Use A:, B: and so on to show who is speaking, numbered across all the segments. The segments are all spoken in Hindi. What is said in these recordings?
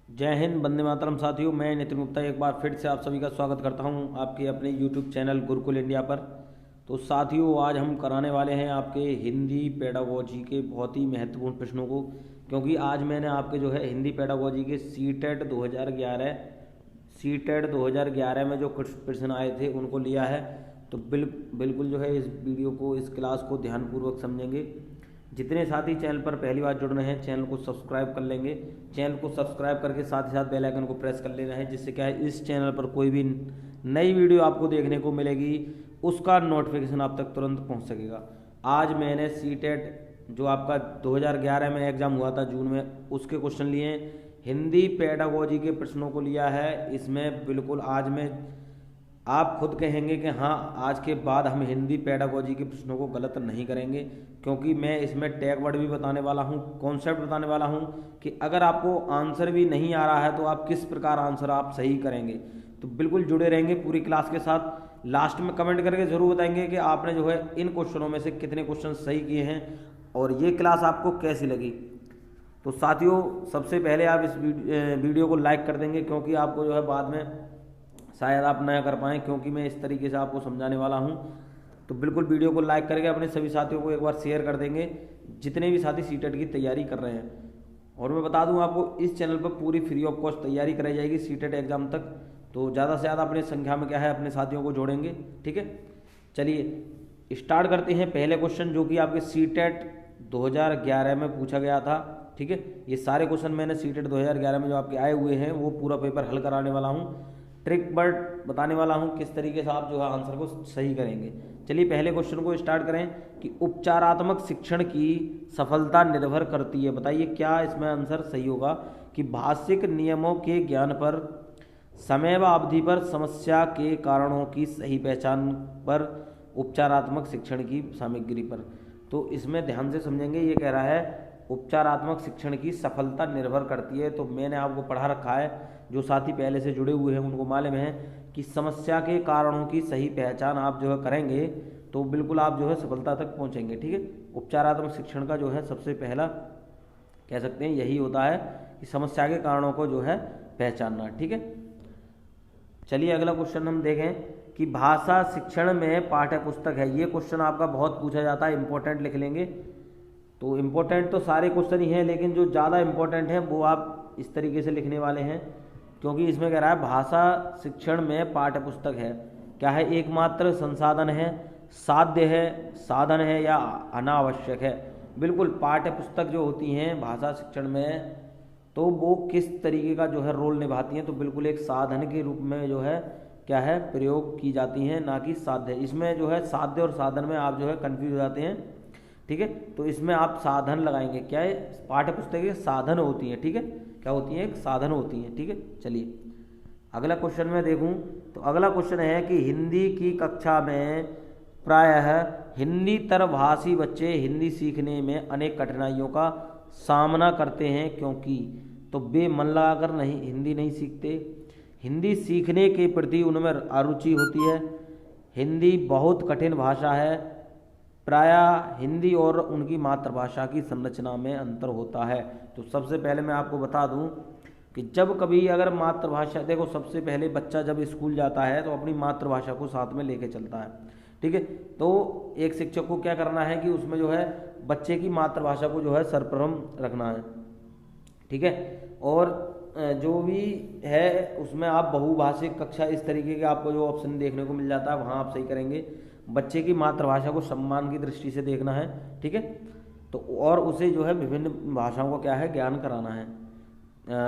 A: जय हिंद, वंदे मातरम। साथियों, मैं नितिन गुप्ता एक बार फिर से आप सभी का स्वागत करता हूं आपके अपने YouTube चैनल गुरुकुल इंडिया पर। तो साथियों, आज हम कराने वाले हैं आपके हिंदी पेडागोजी के बहुत ही महत्वपूर्ण प्रश्नों को, क्योंकि आज मैंने आपके जो है हिंदी पेडागोजी के सीटेट 2011 में जो कुछ प्रश्न आए थे उनको लिया है। तो बिल्कुल जो है इस क्लास को ध्यानपूर्वक समझेंगे। जितने साथी चैनल पर पहली बार जुड़ रहे हैं, चैनल को सब्सक्राइब कर लेंगे। चैनल को सब्सक्राइब करके साथ ही साथ बेल आइकन को प्रेस कर लेना है, जिससे क्या है, इस चैनल पर कोई भी नई वीडियो आपको देखने को मिलेगी उसका नोटिफिकेशन आप तक तुरंत पहुंच सकेगा। आज मैंने सीटेट जो आपका 2011 में एग्ज़ाम हुआ था जून में, उसके क्वेश्चन लिए हैं। हिंदी पेडागोजी के प्रश्नों को लिया है। इसमें बिल्कुल आज मैं आप खुद कहेंगे कि हाँ, आज के बाद हम हिंदी पेडागोजी के प्रश्नों को गलत नहीं करेंगे, क्योंकि मैं इसमें टैग वर्ड भी बताने वाला हूँ, कॉन्सेप्ट बताने वाला हूँ कि अगर आपको आंसर भी नहीं आ रहा है तो आप किस प्रकार आंसर आप सही करेंगे। तो बिल्कुल जुड़े रहेंगे पूरी क्लास के साथ। लास्ट में कमेंट करके ज़रूर बताएंगे कि आपने जो है इन क्वेश्चनों में से कितने क्वेश्चन सही किए हैं और ये क्लास आपको कैसी लगी। तो साथियों, सबसे पहले आप इस वीडियो को लाइक कर देंगे, क्योंकि आपको जो है बाद में शायद आप नया कर पाएँ, क्योंकि मैं इस तरीके से आपको समझाने वाला हूँ। तो बिल्कुल वीडियो को लाइक करके अपने सभी साथियों को एक बार शेयर कर देंगे, जितने भी साथी सीटेट की तैयारी कर रहे हैं। और मैं बता दूं आपको, इस चैनल पर पूरी फ्री ऑफ कॉस्ट तैयारी कराई जाएगी सीटेट एग्ज़ाम तक। तो ज़्यादा से ज़्यादा अपनी संख्या में क्या है, अपने साथियों को जोड़ेंगे। ठीक है, चलिए स्टार्ट करते हैं पहले क्वेश्चन, जो कि आपके सीटेट 2011 में पूछा गया था। ठीक है, ये सारे क्वेश्चन मैंने सीटेट 2011 में जो आपके आए हुए हैं वो पूरा पेपर हल कराने वाला हूँ। ट्रिक वर्ड बताने वाला हूँ किस तरीके से आप जो है आंसर को सही करेंगे। चलिए पहले क्वेश्चन को स्टार्ट करें कि उपचारात्मक शिक्षण की सफलता निर्भर करती है। बताइए क्या इसमें आंसर सही होगा कि भाषिक नियमों के ज्ञान पर, समय व अवधि पर, समस्या के कारणों की सही पहचान पर, उपचारात्मक शिक्षण की सामग्री पर। तो इसमें ध्यान से समझेंगे, ये कह रहा है उपचारात्मक शिक्षण की सफलता निर्भर करती है। तो मैंने आपको पढ़ा रखा है, जो साथी पहले से जुड़े हुए हैं उनको मालूम है कि समस्या के कारणों की सही पहचान आप जो है करेंगे तो बिल्कुल आप जो है सफलता तक पहुंचेंगे। ठीक है, उपचारात्मक शिक्षण का जो है सबसे पहला कह सकते हैं यही होता है कि समस्या के कारणों को जो है पहचानना। ठीक है, चलिए अगला क्वेश्चन हम देखें कि भाषा शिक्षण में पाठ्य पुस्तक है। ये क्वेश्चन आपका बहुत पूछा जाता है, इंपॉर्टेंट लिख लेंगे। तो इम्पोर्टेंट तो सारे क्वेश्चन ही हैं, लेकिन जो ज़्यादा इम्पोर्टेंट है वो आप इस तरीके से लिखने वाले हैं, क्योंकि इसमें कह रहा है भाषा शिक्षण में पाठ्य पुस्तक है। क्या है? एकमात्र संसाधन है, साध्य है, साधन है या अनावश्यक है। बिल्कुल, पाठ्य पुस्तक जो होती हैं भाषा शिक्षण में, तो वो किस तरीके का जो है रोल निभाती हैं, तो बिल्कुल एक साधन के रूप में जो है क्या है प्रयोग की जाती हैं, ना कि साध्य। इसमें जो है साध्य और साधन में आप जो है कन्फ्यूज हो जाते हैं। ठीक है, तो इसमें आप साधन लगाएंगे। क्या है? पाठ्य पुस्तक के साधन होती हैं। ठीक है, क्या होती हैं? एक साधन होती हैं। ठीक है, चलिए अगला क्वेश्चन में देखूं तो अगला क्वेश्चन है कि हिंदी की कक्षा में प्रायः हिंदीतर-भाषी बच्चे हिंदी सीखने में अनेक कठिनाइयों का सामना करते हैं, क्योंकि तो वे मन लगाकर नहीं हिंदी नहीं सीखते। हिंदी सीखने के प्रति उनमें अरुचि होती है। हिंदी बहुत कठिन भाषा है। प्रायः हिंदी और उनकी मातृभाषा की संरचना में अंतर होता है। तो सबसे पहले मैं आपको बता दूं कि जब कभी अगर मातृभाषा, देखो सबसे पहले बच्चा जब स्कूल जाता है तो अपनी मातृभाषा को साथ में लेके चलता है। ठीक है, तो एक शिक्षक को क्या करना है कि उसमें जो है बच्चे की मातृभाषा को जो है सर्वप्रथम रखना है। ठीक है, और जो भी है उसमें आप बहुभाषिक कक्षा, इस तरीके के आपको जो ऑप्शन देखने को मिल जाता है वहाँ आप सही करेंगे। बच्चे की मातृभाषा को सम्मान की दृष्टि से देखना है। ठीक है, तो और उसे जो है विभिन्न भाषाओं का क्या है ज्ञान कराना है,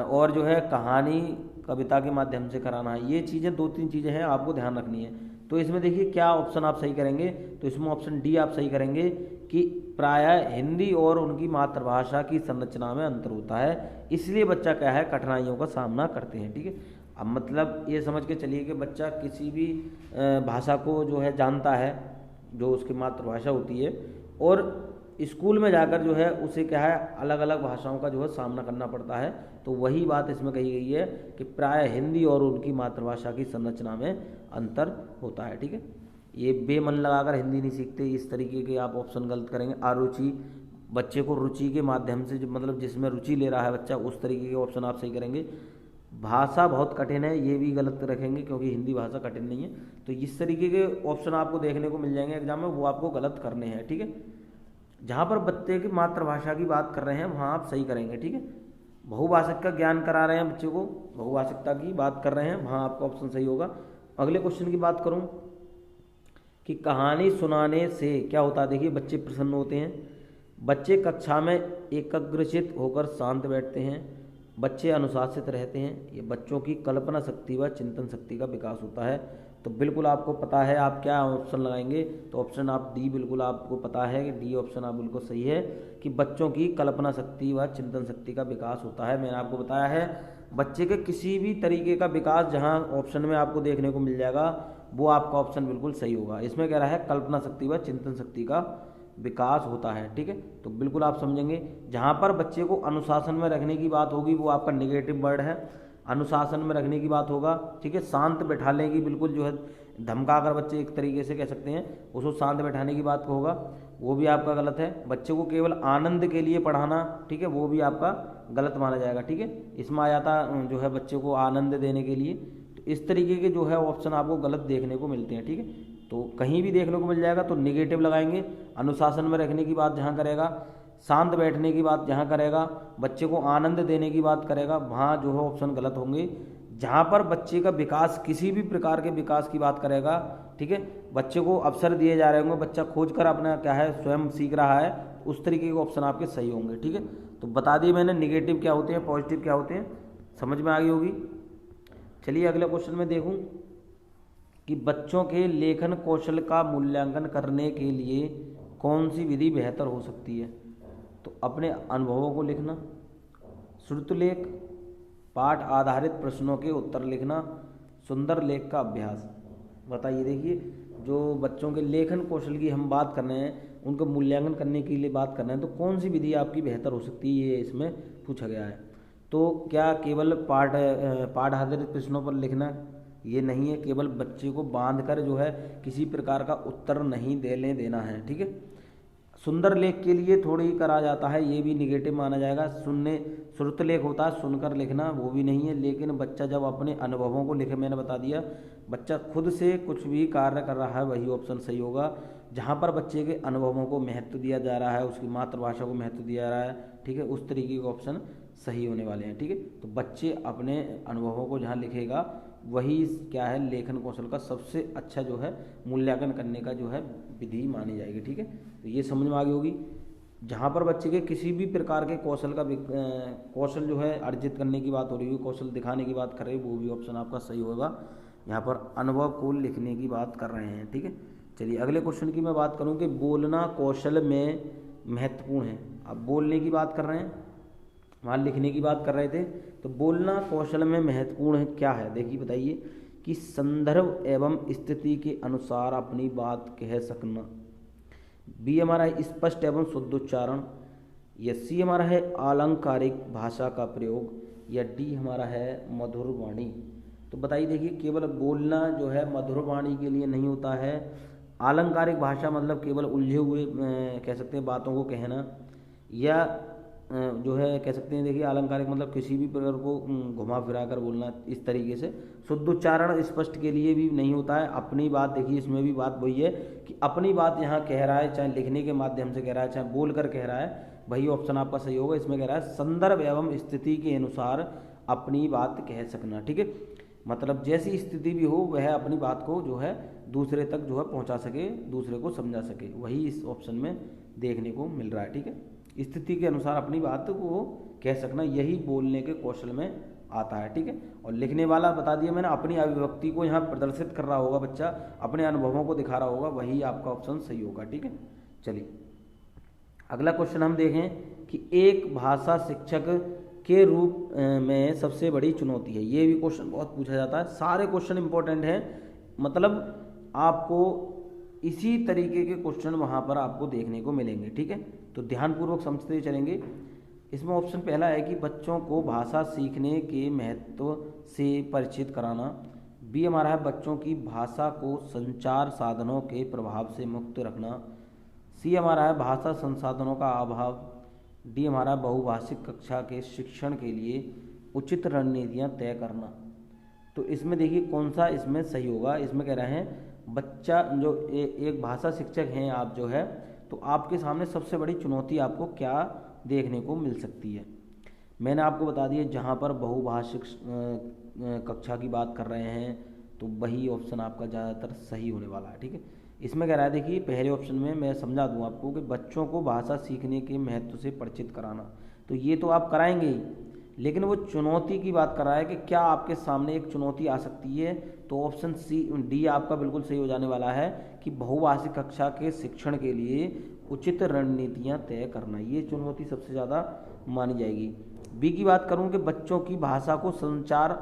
A: और जो है कहानी कविता के माध्यम से कराना है। ये चीज़ें 2-3 चीज़ें हैं आपको ध्यान रखनी है। तो इसमें देखिए क्या ऑप्शन आप सही करेंगे, तो इसमें ऑप्शन डी आप सही करेंगे कि प्रायः हिंदी और उनकी मातृभाषा की संरचना में अंतर होता है, इसलिए बच्चा क्या है कठिनाइयों का सामना करते हैं। ठीक है, अब मतलब ये समझ के चलिए कि बच्चा किसी भी भाषा को जो है जानता है जो उसकी मातृभाषा होती है, और स्कूल में जाकर जो है उसे क्या है अलग अलग भाषाओं का जो है सामना करना पड़ता है। तो वही बात इसमें कही गई है कि प्राय हिंदी और उनकी मातृभाषा की संरचना में अंतर होता है। ठीक है, ये बेमन लगाकर हिंदी नहीं सीखते, इस तरीके के आप ऑप्शन गलत करेंगे। अरुचि बच्चे को रुचि के माध्यम से, जो मतलब जिसमें रुचि ले रहा है बच्चा, उस तरीके के ऑप्शन आप सही करेंगे। भाषा बहुत कठिन है, ये भी गलत रखेंगे क्योंकि हिंदी भाषा कठिन नहीं है। तो इस तरीके के ऑप्शन आपको देखने को मिल जाएंगे एग्जाम में, वो आपको गलत करने हैं, ठीक है। जहाँ पर बच्चे की मातृभाषा की बात कर रहे हैं वहाँ आप सही करेंगे, ठीक है। बहुभाषिक का ज्ञान करा रहे हैं बच्चे को, बहुभाषिकता की बात कर रहे हैं, वहाँ आपका ऑप्शन सही होगा। अगले क्वेश्चन की बात करूँ कि कहानी सुनाने से क्या होता है, देखिए बच्चे प्रसन्न होते हैं, बच्चे कक्षा में एकाग्रचित होकर शांत बैठते हैं, बच्चे अनुशासित रहते हैं, ये बच्चों की कल्पना शक्ति व चिंतन शक्ति का विकास होता है। तो बिल्कुल आपको पता है आप क्या ऑप्शन लगाएंगे, तो ऑप्शन आप डी, बिल्कुल आपको पता है कि डी ऑप्शन आप बिल्कुल सही है कि बच्चों की कल्पना शक्ति व चिंतन शक्ति का विकास होता है। मैंने आपको बताया है बच्चे के किसी भी तरीके का विकास जहाँ ऑप्शन में आपको देखने को मिल जाएगा वो आपका ऑप्शन बिल्कुल सही होगा। इसमें कह रहा है कल्पना शक्ति व चिंतन शक्ति का विकास होता है, ठीक है। तो बिल्कुल आप समझेंगे। जहाँ पर बच्चे को अनुशासन में रखने की बात होगी वो आपका नेगेटिव वर्ड है, अनुशासन में रखने की बात होगा, ठीक है। शांत बैठाने की, बिल्कुल जो है धमका कर बच्चे एक तरीके से कह सकते हैं उसको शांत बैठाने की बात होगा, वो भी आपका गलत है। बच्चे को केवल आनंद के लिए पढ़ाना, ठीक है, वो भी आपका गलत माना जाएगा, ठीक है। इसमें आ जाता जो है बच्चे को आनंद देने के लिए। तो इस तरीके के जो है ऑप्शन आपको गलत देखने को मिलते हैं, ठीक है। तो कहीं भी देखने को मिल जाएगा तो निगेटिव लगाएंगे। अनुशासन में रखने की बात जहाँ करेगा, शांत बैठने की बात जहाँ करेगा, बच्चे को आनंद देने की बात करेगा, वहाँ जो है ऑप्शन गलत होंगे। जहाँ पर बच्चे का विकास, किसी भी प्रकार के विकास की बात करेगा, ठीक है, बच्चे को अवसर दिए जा रहे होंगे, बच्चा खोज कर अपना क्या है स्वयं सीख रहा है, उस तरीके के ऑप्शन आपके सही होंगे, ठीक है। तो बता दिए मैंने निगेटिव क्या होते हैं, पॉजिटिव क्या होते हैं, समझ में आ गई होगी। चलिए अगले क्वेश्चन में देखूँ कि बच्चों के लेखन कौशल का मूल्यांकन करने के लिए कौन सी विधि बेहतर हो सकती है। तो अपने अनुभवों को लिखना, श्रुतलेख, पाठ आधारित प्रश्नों के उत्तर लिखना, सुंदर लेख का अभ्यास। बताइए, देखिए जो बच्चों के लेखन कौशल की हम बात कर रहे हैं, उनको मूल्यांकन करने के लिए बात कर रहे हैं, तो कौन सी विधि आपकी बेहतर हो सकती है, ये इसमें पूछा गया है। तो क्या केवल पाठ आधारित प्रश्नों पर लिखना, ये नहीं है। केवल बच्चे को बांध कर जो है किसी प्रकार का उत्तर नहीं देना है, ठीक है। सुंदर लेख के लिए थोड़ी करा जाता है, ये भी निगेटिव माना जाएगा। श्रुत लेख होता है सुनकर लिखना, वो भी नहीं है। लेकिन बच्चा जब अपने अनुभवों को लिखे, मैंने बता दिया बच्चा खुद से कुछ भी कार्य कर रहा है, वही ऑप्शन सही होगा। जहाँ पर बच्चे के अनुभवों को महत्व दिया जा रहा है, उसकी मातृभाषा को महत्व दिया जा रहा है, ठीक है, उस तरीके के ऑप्शन सही होने वाले हैं, ठीक है। तो बच्चे अपने अनुभवों को जहाँ लिखेगा वही क्या है लेखन कौशल का सबसे अच्छा जो है मूल्यांकन करने का जो है विधि मानी जाएगी, ठीक है। तो ये समझ में आ गई होगी। जहाँ पर बच्चे के किसी भी प्रकार के कौशल जो है अर्जित करने की बात हो रही है, कौशल दिखाने की बात कर रहे हैं, वो भी ऑप्शन आपका सही होगा। यहाँ पर अनुभव को लिखने की बात कर रहे हैं, ठीक है। चलिए अगले क्वेश्चन की मैं बात करूँ कि बोलना कौशल में महत्वपूर्ण है। अब बोलने की बात कर रहे हैं, वहाँ लिखने की बात कर रहे थे, तो बोलना कौशल में महत्वपूर्ण क्या है, देखिए बताइए कि संदर्भ एवं स्थिति के अनुसार अपनी बात कह सकना, बी हमारा है स्पष्ट एवं शुद्ध उच्चारण, या सी हमारा है अलंकारिक भाषा का प्रयोग, या डी हमारा है मधुर वाणी। तो बताइए, देखिए केवल बोलना जो है मधुर वाणी के लिए नहीं होता है। अलंकारिक भाषा मतलब केवल उलझे हुए कह सकते हैं बातों को कहना, या जो है कह सकते हैं देखिए अलंकारिक मतलब किसी भी प्रकार को घुमा फिरा कर बोलना इस तरीके से। शुद्ध उच्चारण स्पष्ट के लिए भी नहीं होता है। अपनी बात, देखिए इसमें भी बात वही है कि अपनी बात यहाँ कह रहा है, चाहे लिखने के माध्यम से कह रहा है, चाहे बोल कर कह रहा है, वही ऑप्शन आपका सही होगा। इसमें कह रहा है संदर्भ एवं स्थिति के अनुसार अपनी बात कह सकना, ठीक है। मतलब जैसी स्थिति भी हो वह अपनी बात को जो है दूसरे तक जो है पहुँचा सके, दूसरे को समझा सके, वही इस ऑप्शन में देखने को मिल रहा है, ठीक है। स्थिति के अनुसार अपनी बात को कह सकना, यही बोलने के कौशल में आता है, ठीक है। और लिखने वाला बता दिया मैंने, अपनी अभिव्यक्ति को यहाँ प्रदर्शित कर रहा होगा बच्चा, अपने अनुभवों को दिखा रहा होगा, वही आपका ऑप्शन सही होगा, ठीक है। चलिए अगला क्वेश्चन हम देखें कि एक भाषा शिक्षक के रूप में सबसे बड़ी चुनौती है। ये भी क्वेश्चन बहुत पूछा जाता है, सारे क्वेश्चन इंपॉर्टेंट हैं, मतलब आपको इसी तरीके के क्वेश्चन वहाँ पर आपको देखने को मिलेंगे, ठीक है। तो ध्यानपूर्वक समझते चलेंगे। इसमें ऑप्शन पहला है कि बच्चों को भाषा सीखने के महत्व से परिचित कराना, बी हमारा है बच्चों की भाषा को संचार साधनों के प्रभाव से मुक्त रखना, सी हमारा है भाषा संसाधनों का अभाव, डी हमारा बहुभाषिक कक्षा के शिक्षण के लिए उचित रणनीतियाँ तय करना। तो इसमें देखिए कौन सा इसमें सही होगा। इसमें कह रहे हैं बच्चा जो एक भाषा शिक्षक हैं आप जो है, तो आपके सामने सबसे बड़ी चुनौती आपको क्या देखने को मिल सकती है। मैंने आपको बता दिया जहाँ पर बहुभाषिक कक्षा की बात कर रहे हैं तो वही ऑप्शन आपका ज़्यादातर सही होने वाला है। ठीक है, इसमें कह रहा है देखिए पहले ऑप्शन में मैं समझा दूँ आपको कि बच्चों को भाषा सीखने के महत्व से परिचित कराना, तो ये तो आप कराएंगे ही, लेकिन वो चुनौती की बात कर रहा है कि क्या आपके सामने एक चुनौती आ सकती है। तो ऑप्शन सी डी आपका बिल्कुल सही हो जाने वाला है कि बहुभाषिक कक्षा के शिक्षण के लिए उचित रणनीतियाँ तय करना, ये चुनौती सबसे ज़्यादा मानी जाएगी। बी की बात करूँ कि बच्चों की भाषा को संचार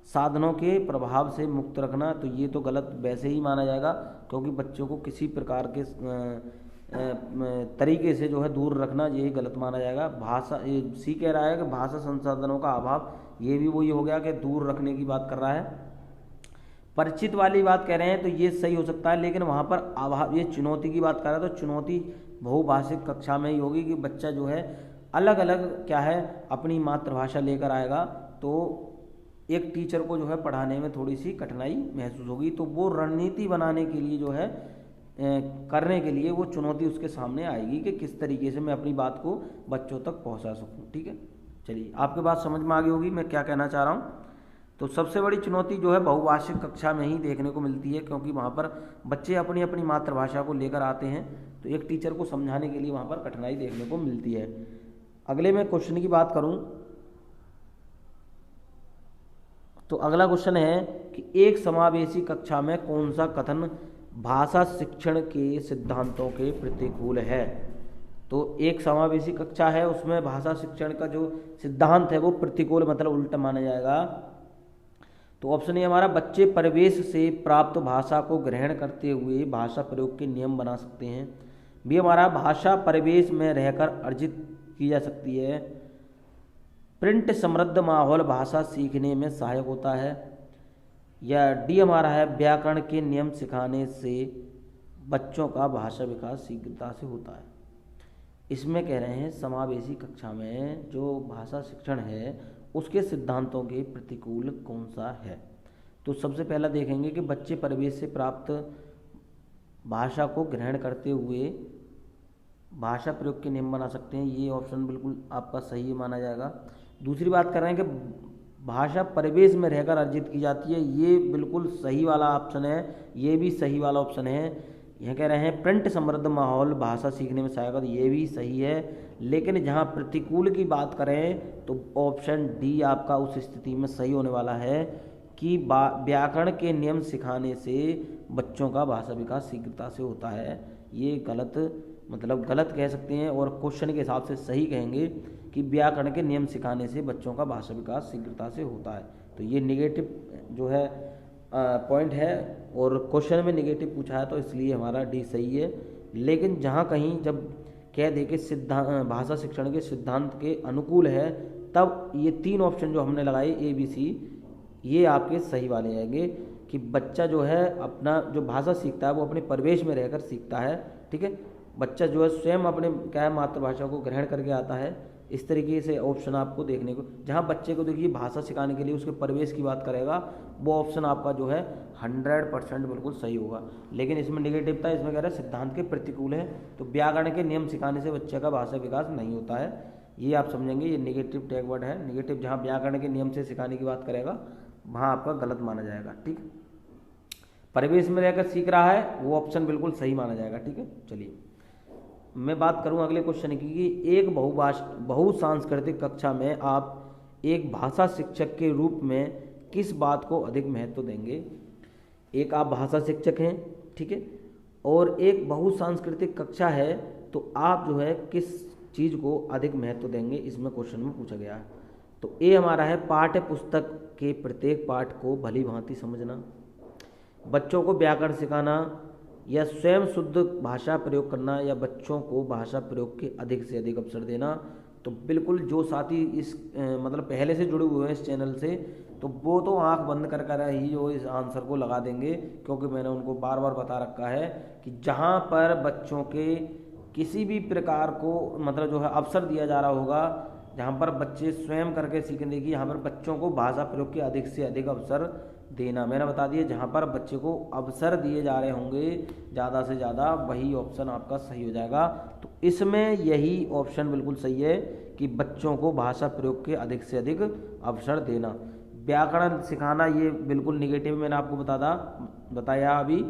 A: साधनों के प्रभाव से मुक्त रखना, तो ये तो गलत वैसे ही माना जाएगा, क्योंकि बच्चों को किसी प्रकार के तरीके से जो है दूर रखना ये गलत माना जाएगा। भाषा सी कह रहा है कि भाषा संसाधनों का अभाव, ये भी वही हो गया कि दूर रखने की बात कर रहा है। परिचित वाली बात कह रहे हैं तो ये सही हो सकता है, लेकिन वहाँ पर अभाव, ये चुनौती की बात कर रहा है तो चुनौती बहुभाषिक कक्षा में ही होगी कि बच्चा जो है अलग अलग क्या है अपनी मातृभाषा लेकर आएगा, तो एक टीचर को जो है पढ़ाने में थोड़ी सी कठिनाई महसूस होगी। तो वो रणनीति बनाने के लिए जो है करने के लिए वो चुनौती उसके सामने आएगी कि किस तरीके से मैं अपनी बात को बच्चों तक पहुंचा सकूं। ठीक है, चलिए आपके बात समझ में आ गई होगी मैं क्या कहना चाह रहा हूं। तो सबसे बड़ी चुनौती जो है बहुभाषिक कक्षा में ही देखने को मिलती है, क्योंकि वहाँ पर बच्चे अपनी अपनी मातृभाषा को लेकर आते हैं, तो एक टीचर को समझाने के लिए वहाँ पर कठिनाई देखने को मिलती है। अगले में क्वेश्चन की बात करूँ तो अगला क्वेश्चन है कि एक समावेशी कक्षा में कौन सा कथन भाषा शिक्षण के सिद्धांतों के प्रतिकूल है। तो एक समावेशी कक्षा है, उसमें भाषा शिक्षण का जो सिद्धांत है वो प्रतिकूल मतलब उल्टा माना जाएगा। तो ऑप्शन ए हमारा बच्चे परिवेश से प्राप्त भाषा को ग्रहण करते हुए भाषा प्रयोग के नियम बना सकते हैं। बी हमारा भाषा परिवेश में रहकर अर्जित की जा सकती है। प्रिंट समृद्ध माहौल भाषा सीखने में सहायक होता है। या डी हमारा है व्याकरण के नियम सिखाने से बच्चों का भाषा विकास शीघ्रता से होता है। इसमें कह रहे हैं समावेशी कक्षा में जो भाषा शिक्षण है उसके सिद्धांतों के प्रतिकूल कौन सा है। तो सबसे पहला देखेंगे कि बच्चे परिवेश से प्राप्त भाषा को ग्रहण करते हुए भाषा प्रयोग के नियम बना सकते हैं, ये ऑप्शन बिल्कुल आपका सही माना जाएगा। दूसरी बात कर रहे हैं कि भाषा परिवेश में रहकर अर्जित की जाती है, ये बिल्कुल सही वाला ऑप्शन है, ये भी सही वाला ऑप्शन है। यह कह रहे हैं प्रिंट समृद्ध माहौल भाषा सीखने में सहायक, ये भी सही है। लेकिन जहाँ प्रतिकूल की बात करें तो ऑप्शन डी आपका उस स्थिति में सही होने वाला है कि व्याकरण के नियम सिखाने से बच्चों का भाषा विकास शीघ्रता से होता है। ये गलत मतलब गलत कह सकते हैं, और क्वेश्चन के हिसाब से सही कहेंगे कि व्याकरण के नियम सिखाने से बच्चों का भाषा विकास शीघ्रता से होता है। तो ये नेगेटिव जो है पॉइंट है, और क्वेश्चन में नेगेटिव पूछा है तो इसलिए हमारा डी सही है। लेकिन जहाँ कहीं जब कह दे कि सिद्धांत भाषा शिक्षण के सिद्धांत के अनुकूल है, तब ये तीन ऑप्शन जो हमने लगाए ए बी सी, ये आपके सही वाले आएंगे कि बच्चा जो है अपना जो भाषा सीखता है वो अपने परिवेश में रहकर सीखता है। ठीक है, बच्चा जो है स्वयं अपने क्या है मातृभाषा को ग्रहण करके आता है। इस तरीके से ऑप्शन आपको देखने को, जहाँ बच्चे को देखिए भाषा सिखाने के लिए उसके परिवेश की बात करेगा, वो ऑप्शन आपका जो है 100% बिल्कुल सही होगा। लेकिन इसमें नेगेटिव था, इसमें कह रहा है सिद्धांत के प्रतिकूल है, तो व्याकरण के नियम सिखाने से बच्चे का भाषा विकास नहीं होता है। ये आप समझेंगे, ये नेगेटिव टैग वर्ड है। नेगेटिव जहाँ व्याकरण के नियम से सिखाने की बात करेगा वहाँ आपका गलत माना जाएगा। ठीक, परिवेश में रहकर सीख रहा है वो ऑप्शन बिल्कुल सही माना जाएगा। ठीक है, चलिए मैं बात करूं अगले क्वेश्चन की कि एक बहुसांस्कृतिक कक्षा में आप एक भाषा शिक्षक के रूप में किस बात को अधिक महत्व देंगे। एक आप भाषा शिक्षक हैं, ठीक है, और एक बहुसांस्कृतिक कक्षा है, तो आप जो है किस चीज़ को अधिक महत्व देंगे, इसमें क्वेश्चन में पूछा गया है। तो ए हमारा है पाठ्य पुस्तक के प्रत्येक पाठ को भली भांति समझना, बच्चों को व्याकरण सिखाना, या स्वयं शुद्ध भाषा प्रयोग करना, या बच्चों को भाषा प्रयोग के अधिक से अधिक अवसर देना। तो बिल्कुल जो साथी इस मतलब पहले से जुड़े हुए हैं इस चैनल से, तो वो तो आंख बंद कर कर ही जो इस आंसर को लगा देंगे, क्योंकि मैंने उनको बार बार बता रखा है कि जहाँ पर बच्चों के किसी भी प्रकार को मतलब जो है अवसर दिया जा रहा होगा जहाँ पर बच्चे स्वयं करके सीखेंगे कि यहाँ पर बच्चों को भाषा प्रयोग के अधिक से अधिक अवसर देना। मैंने बता दिया जहाँ पर बच्चे को अवसर दिए जा रहे होंगे ज़्यादा से ज़्यादा, वही ऑप्शन आपका सही हो जाएगा। तो इसमें यही ऑप्शन बिल्कुल सही है कि बच्चों को भाषा प्रयोग के अधिक से अधिक अवसर देना। व्याकरण सिखाना ये बिल्कुल निगेटिव, मैंने आपको बताया अभी।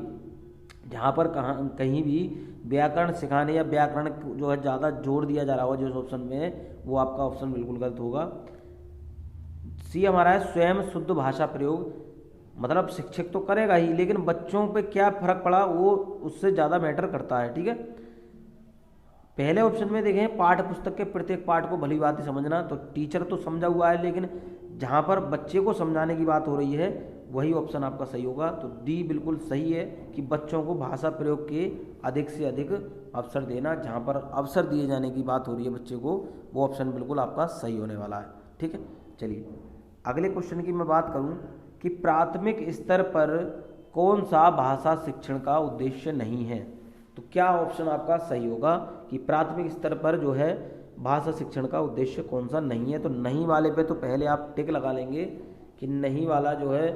A: जहाँ पर कहीं भी व्याकरण सिखाने या व्याकरण जो है ज़्यादा जोर दिया जा रहा होगा जिस ऑप्शन में, वो आपका ऑप्शन बिल्कुल गलत होगा। सी हमारा है स्वयं शुद्ध भाषा प्रयोग, मतलब शिक्षक तो करेगा ही, लेकिन बच्चों पे क्या फर्क पड़ा वो उससे ज़्यादा मैटर करता है। ठीक है, पहले ऑप्शन में देखें पाठ्य पुस्तक के प्रत्येक पाठ को भली बात समझना, तो टीचर तो समझा हुआ है, लेकिन जहाँ पर बच्चे को समझाने की बात हो रही है वही ऑप्शन आपका सही होगा। तो डी बिल्कुल सही है कि बच्चों को भाषा प्रयोग के अधिक से अधिक अवसर देना, जहाँ पर अवसर दिए जाने की बात हो रही है बच्चे को, वो ऑप्शन बिल्कुल आपका सही होने वाला है। ठीक है, चलिए अगले क्वेश्चन की मैं बात करूँ कि प्राथमिक स्तर पर कौन सा भाषा शिक्षण का उद्देश्य नहीं है, तो क्या ऑप्शन आपका सही होगा कि प्राथमिक स्तर पर जो है भाषा शिक्षण का उद्देश्य कौन सा नहीं है। तो नहीं वाले पे तो पहले आप टिक लगा लेंगे कि नहीं वाला जो है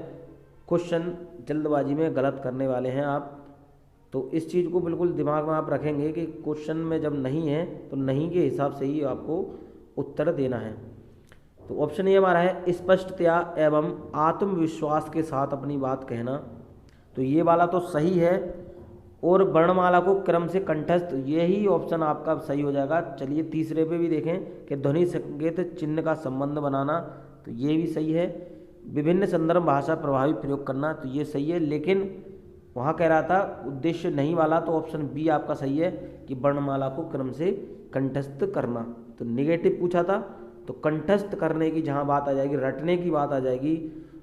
A: क्वेश्चन जल्दबाजी में गलत करने वाले हैं आप। तो इस चीज़ को बिल्कुल दिमाग में आप रखेंगे कि क्वेश्चन में जब नहीं है तो नहीं के हिसाब से ही आपको उत्तर देना है। तो ऑप्शन ये हमारा है स्पष्टतया एवं आत्मविश्वास के साथ अपनी बात कहना, तो ये वाला तो सही है। और वर्णमाला को क्रम से कंठस्थ, यही ऑप्शन आपका सही हो जाएगा। चलिए तीसरे पे भी देखें कि ध्वनि संकेत चिन्ह का संबंध बनाना, तो ये भी सही है। विभिन्न संदर्भ भाषा प्रभावी प्रयोग करना, तो ये सही है, लेकिन वहाँ कह रहा था उद्देश्य नहीं वाला, तो ऑप्शन बी आपका सही है कि वर्णमाला को क्रम से कंठस्थ करना। तो निगेटिव पूछा था, तो कंठस्थ करने की जहाँ बात आ जाएगी, रटने की बात आ जाएगी,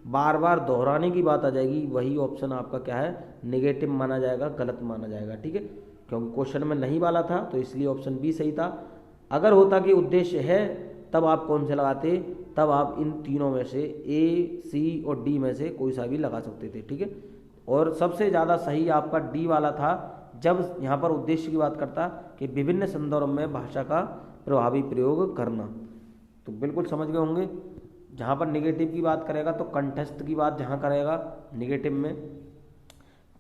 A: बार बार दोहराने की बात आ जाएगी, वही ऑप्शन आपका क्या है नेगेटिव माना जाएगा, गलत माना जाएगा। ठीक है, क्योंकि क्वेश्चन में नहीं वाला था तो इसलिए ऑप्शन बी सही था। अगर होता कि उद्देश्य है तब आप कौन से लगाते, तब आप इन तीनों में से ए, सी और डी में से कोई सा भी लगा सकते थे। ठीक है, और सबसे ज़्यादा सही आपका डी वाला था, जब यहाँ पर उद्देश्य की बात करता कि विभिन्न संदर्भ में भाषा का प्रभावी प्रयोग करना। तो बिल्कुल समझ गए होंगे, जहाँ पर निगेटिव की बात करेगा तो कंठस्थ की बात जहाँ करेगा निगेटिव में,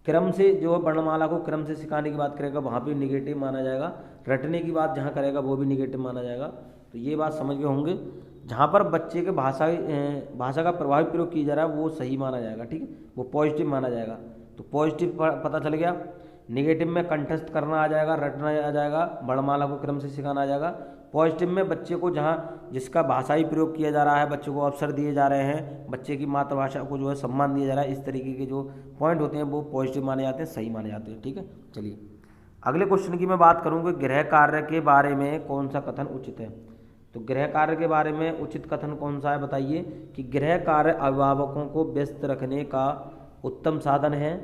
A: क्रम से जो है वर्णमाला को क्रम से सिखाने की बात करेगा वहाँ भी निगेटिव माना जाएगा, रटने की बात जहाँ करेगा वो भी निगेटिव माना जाएगा। तो ये बात समझ गए होंगे, जहाँ पर बच्चे के भाषा का प्रभावी प्रयोग किया जा रहा है वो सही माना जाएगा। ठीक है, वो पॉजिटिव माना जाएगा। तो पॉजिटिव पता चल गया, निगेटिव में कंठस्थ करना आ जाएगा, रटना आ जाएगा, वर्णमाला को क्रम से सिखाना आ जाएगा। पॉजिटिव में बच्चे को जहाँ जिसका भाषाई प्रयोग किया जा रहा है, बच्चे को अवसर दिए जा रहे हैं, बच्चे की मातृभाषा को जो है सम्मान दिया जा रहा है, इस तरीके के जो पॉइंट होते हैं वो पॉजिटिव माने जाते हैं, सही माने जाते हैं। ठीक है, चलिए अगले क्वेश्चन की मैं बात करूँगी, गृह कार्य के बारे में कौन सा कथन उचित है। तो गृह कार्य के बारे में उचित कथन कौन सा है बताइए कि गृह कार्य अभिभावकों को व्यस्त रखने का उत्तम साधन है।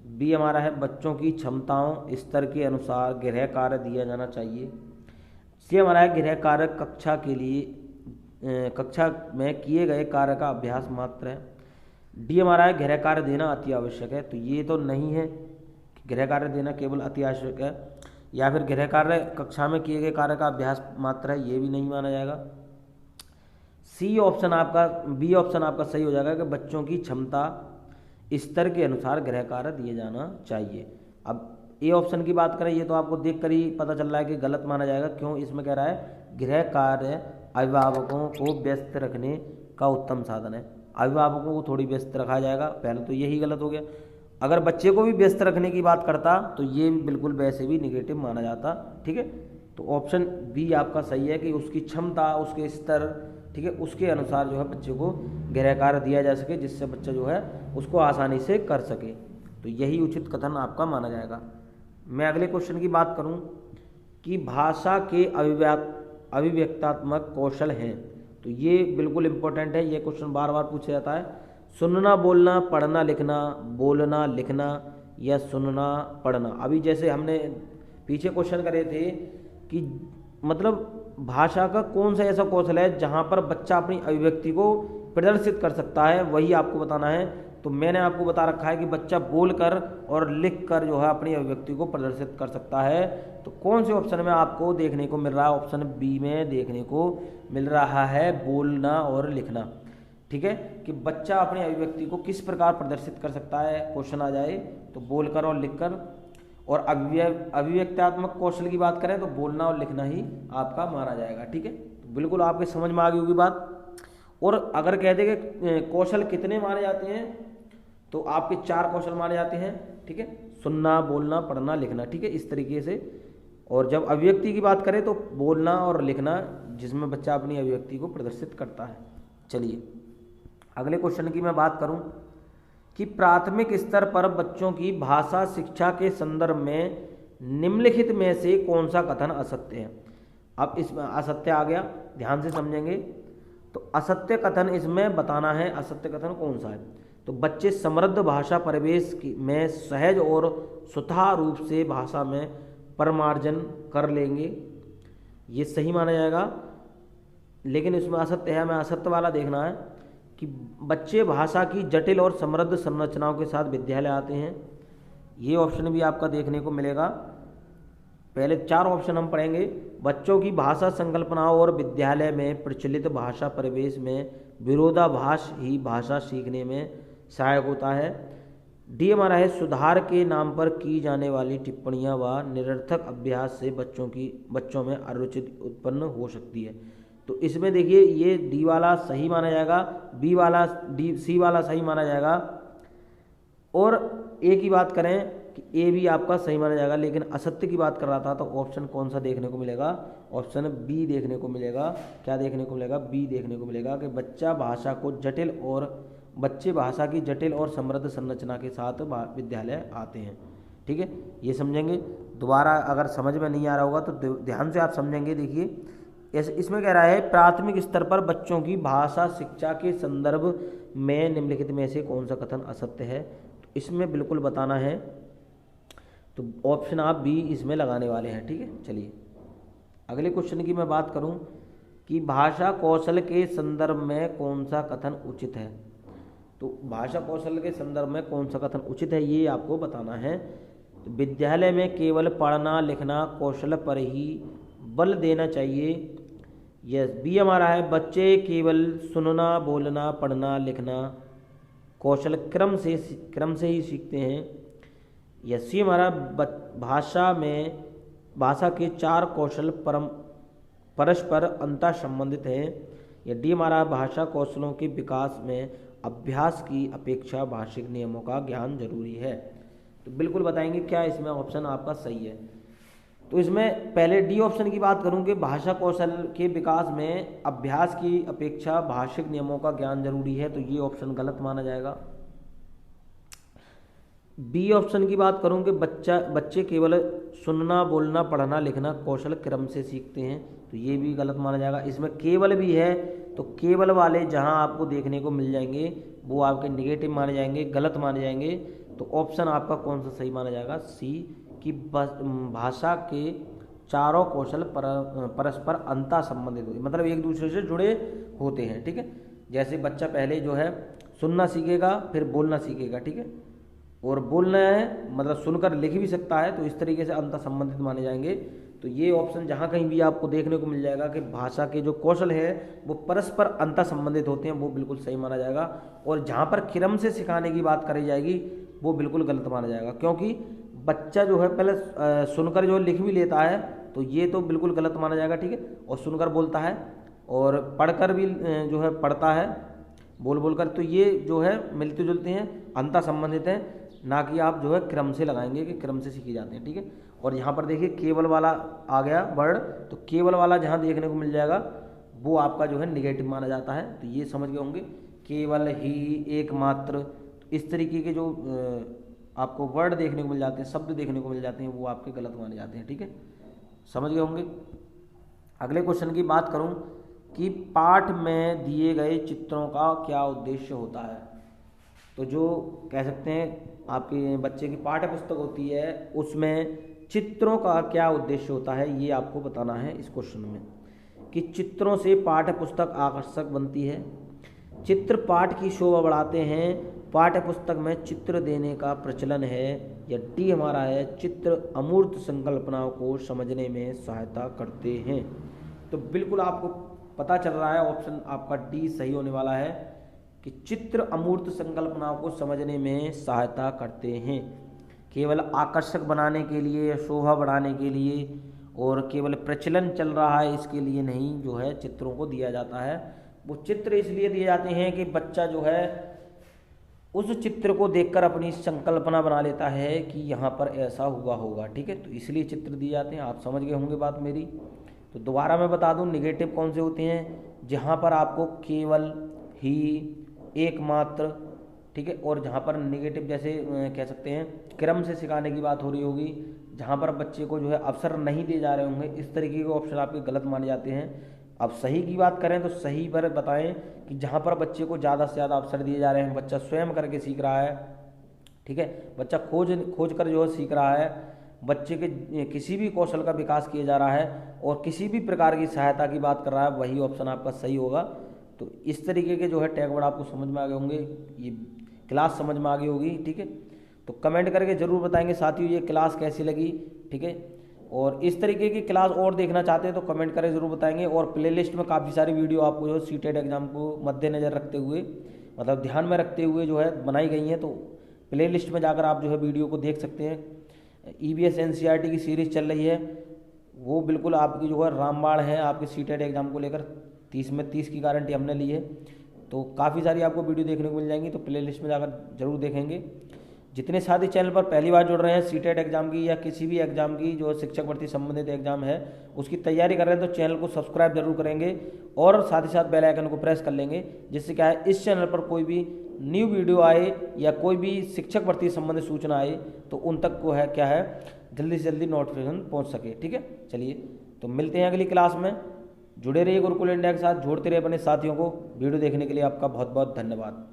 A: बी हमारा है बच्चों की क्षमताओं स्तर के अनुसार गृह कार्य दिया जाना चाहिए। सी हमारा है गृह कार्य कक्षा में किए गए कार्य का अभ्यास मात्र है। डी हमारा है गृह कार्य देना अति आवश्यक है। तो ये तो नहीं है कि गृह कार्य देना केवल अति आवश्यक है, या फिर गृह कार्य कक्षा में किए गए कार्य का अभ्यास मात्र है, ये भी नहीं माना जाएगा। सी ऑप्शन आपका, बी ऑप्शन आपका सही हो जाएगा कि बच्चों की क्षमता स्तर के अनुसार गृह कार्य दिए जाना चाहिए। अब ए ऑप्शन की बात करें, ये तो आपको देखकर ही पता चल रहा है कि गलत माना जाएगा। क्यों, इसमें कह रहा है गृह कार्य अभिभावकों को व्यस्त रखने का उत्तम साधन है। अभिभावकों को थोड़ी व्यस्त रखा जाएगा, पहले तो यही गलत हो गया। अगर बच्चे को भी व्यस्त रखने की बात करता तो ये बिल्कुल वैसे भी निगेटिव माना जाता। ठीक है, तो ऑप्शन बी आपका सही है कि उसकी क्षमता, उसके स्तर, ठीक है, उसके अनुसार जो है बच्चे को गृह कार्य दिया जा सके, जिससे बच्चा जो है उसको आसानी से कर सके। तो यही उचित कथन आपका माना जाएगा। मैं अगले क्वेश्चन की बात करूं कि भाषा के अभिव्यक्तात्मक कौशल हैं, तो ये बिल्कुल इम्पोर्टेंट है, ये क्वेश्चन बार बार पूछा जाता है। सुनना, बोलना, पढ़ना, लिखना, बोलना, लिखना या सुनना, पढ़ना। अभी जैसे हमने पीछे क्वेश्चन करे थे कि मतलब भाषा का कौन सा ऐसा कौशल है जहाँ पर बच्चा अपनी अभिव्यक्ति को प्रदर्शित कर सकता है, वही आपको बताना है। तो मैंने आपको बता रखा है कि बच्चा बोलकर और लिखकर जो है अपनी अभिव्यक्ति को प्रदर्शित कर सकता है। तो कौन से ऑप्शन में आपको देखने को मिल रहा है? ऑप्शन बी में देखने को मिल रहा है बोलना और लिखना। ठीक है, कि बच्चा अपनी अभिव्यक्ति को किस प्रकार प्रदर्शित कर सकता है, क्वेश्चन आ जाए तो बोलकर और लिखकर। और अभिव्यक्त्यात्मक कौशल की बात करें तो बोलना और लिखना ही आपका माना जाएगा। ठीक है, तो बिल्कुल आपके समझ में आ गई होगी बात। और अगर कह दें कि कौशल कितने माने जाते हैं तो आपके 4 कौशल माने जाते हैं। ठीक है, सुनना, बोलना, पढ़ना, लिखना। ठीक है, इस तरीके से। और जब अभिव्यक्ति की बात करें तो बोलना और लिखना, जिसमें बच्चा अपनी अभिव्यक्ति को प्रदर्शित करता है। चलिए अगले क्वेश्चन की मैं बात करूं कि प्राथमिक स्तर पर बच्चों की भाषा शिक्षा के संदर्भ में निम्नलिखित में से कौन सा कथन असत्य है? अब इसमें असत्य आ गया, ध्यान से समझेंगे। तो असत्य कथन इसमें बताना है, असत्य कथन कौन सा है? तो बच्चे समृद्ध भाषा परिवेश में सहज और स्वतः रूप से भाषा में परमार्जन कर लेंगे, ये सही माना जाएगा। लेकिन इसमें असत्य है, हमें असत्य वाला देखना है कि बच्चे भाषा की जटिल और समृद्ध संरचनाओं के साथ विद्यालय आते हैं। ये ऑप्शन भी आपका देखने को मिलेगा। पहले 4 ऑप्शन हम पढ़ेंगे। बच्चों की भाषा संकल्पनाओं और विद्यालय में प्रचलित भाषा परिवेश में विरोधाभास ही भाषा सीखने में सहायक होता है। डी हमारा है सुधार के नाम पर की जाने वाली टिप्पणियां व निरर्थक अभ्यास से बच्चों में अरुचि उत्पन्न हो सकती है। तो इसमें देखिए ये डी वाला सही माना जाएगा, बी वाला सी वाला सही माना जाएगा, और ए की बात करें कि ए भी आपका सही माना जाएगा। लेकिन असत्य की बात कर रहा था तो ऑप्शन कौन सा देखने को मिलेगा? ऑप्शन बी देखने को मिलेगा। क्या देखने को मिलेगा? बी देखने को मिलेगा कि बच्चे भाषा की जटिल और समृद्ध संरचना के साथ विद्यालय आते हैं। ठीक है, ये समझेंगे। दोबारा अगर समझ में नहीं आ रहा होगा तो ध्यान से आप समझेंगे। देखिए इसमें कह रहा है प्राथमिक स्तर पर बच्चों की भाषा शिक्षा के संदर्भ में निम्नलिखित में से कौन सा कथन असत्य है? तो इसमें बिल्कुल बताना है, तो ऑप्शन आप बी इसमें लगाने वाले हैं। ठीक है, चलिए अगले क्वेश्चन की मैं बात करूं कि भाषा कौशल के संदर्भ में कौन सा कथन उचित है। तो भाषा कौशल के संदर्भ में कौन सा कथन उचित है ये आपको बताना है। तो विद्यालय में केवल पढ़ना लिखना कौशल पर ही बल देना चाहिए। यस, बी हमारा है बच्चे केवल सुनना बोलना पढ़ना लिखना कौशल क्रम से ही सीखते हैं। यस, सी हमारा भाषा के 4 कौशल परस्पर अंतर संबंधित हैं। या डी हमारा भाषा कौशलों के विकास में अभ्यास की अपेक्षा भाषिक नियमों का ज्ञान जरूरी है। तो बिल्कुल बताएंगे क्या इसमें ऑप्शन आपका सही है। तो इसमें पहले डी ऑप्शन की बात करूं कि भाषा कौशल के विकास में अभ्यास की अपेक्षा भाषिक नियमों का ज्ञान जरूरी है, तो ये ऑप्शन गलत माना जाएगा। बी ऑप्शन की बात करूं कि बच्चे केवल सुनना बोलना पढ़ना लिखना कौशल क्रम से सीखते हैं, तो ये भी गलत माना जाएगा। इसमें केवल भी है तो केवल वाले जहां आपको देखने को मिल जाएंगे वो आपके निगेटिव माने जाएंगे, गलत माने जाएंगे। तो ऑप्शन आपका कौन सा सही माना जाएगा? सी, कि भाषा के चारों कौशल परस्पर अंतर संबंधित होते, मतलब एक दूसरे से जुड़े होते हैं। ठीक है, जैसे बच्चा पहले जो है सुनना सीखेगा फिर बोलना सीखेगा। ठीक है, और बोलना है मतलब सुनकर लिख भी सकता है, तो इस तरीके से अंतर संबंधित माने जाएंगे। तो ये ऑप्शन जहाँ कहीं भी आपको देखने को मिल जाएगा कि भाषा के जो कौशल है वो परस्पर अंतर संबंधित होते हैं, वो बिल्कुल सही माना जाएगा। और जहाँ पर क्रम से सिखाने की बात करी जाएगी वो बिल्कुल गलत माना जाएगा, क्योंकि बच्चा जो है पहले सुनकर जो लिख भी लेता है, तो ये तो बिल्कुल गलत माना जाएगा। ठीक है, और सुनकर बोलता है और पढ़कर भी जो है पढ़ता है बोल कर, तो ये जो है मिलते जुलते हैं, अंतर संबंधित हैं, ना कि आप जो है क्रम से लगाएंगे कि क्रम से सीखे जाते हैं। ठीक है, और यहाँ पर देखिए केवल वाला आ गया वर्ड, तो केवल वाला जहाँ देखने को मिल जाएगा वो आपका जो है निगेटिव माना जाता है। तो ये समझ गए होंगे, केवल ही एकमात्र, तो इस तरीके के जो आपको वर्ड देखने को मिल जाते हैं, शब्द देखने को मिल जाते हैं, वो आपके गलत माने जाते हैं। ठीक है, समझ गए होंगे। अगले क्वेश्चन की बात करूं कि पाठ में दिए गए चित्रों का क्या उद्देश्य होता है। तो जो कह सकते हैं आपके बच्चे की पाठ्य पुस्तक होती है उसमें चित्रों का क्या उद्देश्य होता है, ये आपको बताना है इस क्वेश्चन में, कि चित्रों से पाठ्य पुस्तक आकर्षक बनती है, चित्र पाठ की शोभा बढ़ाते हैं, पाठ्य पुस्तक में चित्र देने का प्रचलन है, या डी हमारा है चित्र अमूर्त संकल्पनाओं को समझने में सहायता करते हैं। तो बिल्कुल आपको पता चल रहा है ऑप्शन आपका डी सही होने वाला है कि चित्र अमूर्त संकल्पनाओं को समझने में सहायता करते हैं। केवल आकर्षक बनाने के लिए या शोभा बढ़ाने के लिए और केवल प्रचलन चल रहा है इसके लिए नहीं जो है चित्रों को दिया जाता है। वो चित्र इसलिए दिए जाते हैं कि बच्चा जो है उस चित्र को देखकर अपनी संकल्पना बना लेता है कि यहाँ पर ऐसा हुआ होगा, ठीक है। तो इसलिए चित्र दिए जाते हैं। आप समझ गए होंगे बात मेरी। तो दोबारा मैं बता दूं निगेटिव कौन से होते हैं, जहाँ पर आपको केवल ही एकमात्र, ठीक है, और जहाँ पर निगेटिव जैसे कह सकते हैं क्रम से सिखाने की बात हो रही होगी, जहाँ पर बच्चे को जो है अवसर नहीं दिए जा रहे होंगे, इस तरीके के ऑप्शन आपके गलत माने जाते हैं। अब सही की बात करें तो सही पर बताएं कि जहाँ पर बच्चे को ज़्यादा से ज़्यादा अवसर दिए जा रहे हैं, बच्चा स्वयं करके सीख रहा है, ठीक है, बच्चा खोज कर जो है सीख रहा है, बच्चे के किसी भी कौशल का विकास किया जा रहा है और किसी भी प्रकार की सहायता की बात कर रहा है, वही ऑप्शन आपका सही होगा। तो इस तरीके के जो है टैग वर्ड आपको समझ में आ गए होंगे, ये क्लास समझ में आ गई होगी, ठीक है। तो कमेंट करके ज़रूर बताएंगे साथियों ये क्लास कैसी लगी, ठीक है। और इस तरीके की क्लास और देखना चाहते हैं तो कमेंट करके ज़रूर बताएंगे। और प्लेलिस्ट में काफ़ी सारी वीडियो आपको जो सीटेट एग्जाम को मद्देनज़र रखते हुए, मतलब ध्यान में रखते हुए जो है बनाई गई हैं। तो प्लेलिस्ट में जाकर आप जो है वीडियो को देख सकते हैं। EVS NCERT की सीरीज़ चल रही है, वो बिल्कुल आपकी जो है रामबाण है आपके सीटेट एग्जाम को लेकर। 30 में 30 की गारंटी हमने ली है। तो काफ़ी सारी आपको वीडियो देखने को मिल जाएंगी, तो प्लेलिस्ट में जाकर जरूर देखेंगे। जितने साथी चैनल पर पहली बार जुड़ रहे हैं, सीटेट एग्जाम की या किसी भी एग्जाम की जो शिक्षक भर्ती संबंधित एग्जाम है उसकी तैयारी कर रहे हैं, तो चैनल को सब्सक्राइब जरूर करेंगे और साथ ही साथ बेल आइकन को प्रेस कर लेंगे, जिससे क्या है इस चैनल पर कोई भी न्यू वीडियो आए या कोई भी शिक्षक भर्ती संबंधित सूचना आए तो उन तक को है क्या है जल्दी से जल्दी नोटिफिकेशन पहुँच सके, ठीक है। चलिए तो मिलते हैं अगली क्लास में। जुड़े रहिए गुरुकुल इंडिया के साथ, जोड़ते रहिए अपने साथियों को। वीडियो देखने के लिए आपका बहुत बहुत धन्यवाद।